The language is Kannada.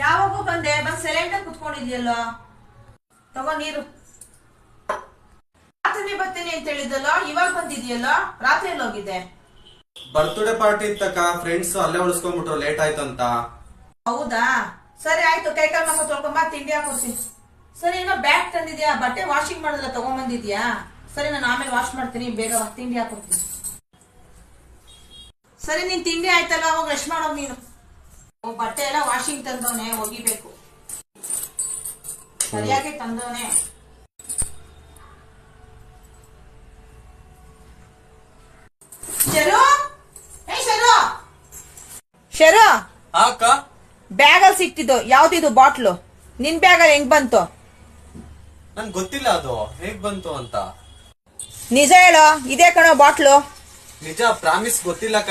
ಯಾವಾಗೂ ಬಂದೆ ಬಂದ್ ಸೈಲೆಂಟ್ ಆಗಿ ಕುತ್ಕೊಂಡಿದ್ಯಲ್ಲೋ. ತಗೋ ನೀರು. ರಾತ್ರಿ ಬರ್ತೀನಿ ಅಂತ ಹೇಳಿದ್ದಲ್ಲ, ಇವಾಗ ಬಂದಿದ್ಯಲ್ಲೋ. ರಾತ್ರಿ ಎಲ್ಲಿ ಹೋಗಿದ್ದೆ? ಬರ್ತ್ಡೇ ಪಾರ್ಟಿ ಇತ್ತಕ್ಕ, ಫ್ರೆಂಡ್ಸ್ ಅಲ್ಲೇ ಉಳಿಸ್ಕೊಂಡ್ಬಿಟ್ರು, ಲೇಟ್ ಆಯ್ತಂತ. ಹೌದಾ, ಸರಿ ಆಯ್ತು. ಕೈ ಕಾಲು ಮಕ್ಕ ತೊಳ್ಕೊಂಬ, ತಿಂಡಿ ಹಾಕೊಡ್ತೀನಿ. ಸರಿ, ಏನೋ ಬ್ಯಾಗ್ ತಂದಿದ್ಯಾ, ಬಟ್ಟೆ ವಾಷಿಂಗ್ ಮಾಡೋದಲ್ಲ ತಗೊಂಬಂದಿದ್ಯಾ? ಸರಿ, ನಾನು ಆಮೇಲೆ ವಾಶ್ ಮಾಡ್ತೀನಿ, ಬೇಗ ತಿಂಡಿ ಹಾಕೊಡ್ತೀನಿ. ಸರಿ, ನೀನ್ ತಿಂಡಿ ಆಯ್ತಲ್ಲ, ಅವಾಗ ರೆಸ್ಟ್ ಮಾಡೋದು ನೀನು. ಬಟ್ಟೆ ಎಲ್ಲ ವಾಷಿಂಗ್ ತಂದವನೆ, ಒಗಿಬೇಕು. ಸರಿಯಾಗಿ ತಂದವನೆ. ಶರು, ಶರು, ಅಕ್ಕ, ಬ್ಯಾಗ್ ಅಲ್ಲಿ ಸಿಕ್ತಿದ್ದು ಯಾವ್ದಿದು ಬಾಟ್ಲು? ನಿನ್ ಬ್ಯಾಗ್ ಅಲ್ಲಿ ಹೆಂಗ್ ಬಂತು? ನನ್ ಗೊತ್ತಿಲ್ಲ ಅದು ಹೇಗ್ ಬಂತು ಅಂತ. ನಿಜ ಹೇಳೋ, ಇದೇ ಕಣೋ ಬಾಟ್ಲು. ನಿಜ, ಪ್ರಾಮಿಸ್ ಗೊತ್ತಿಲ್ಲಕ್ಕ.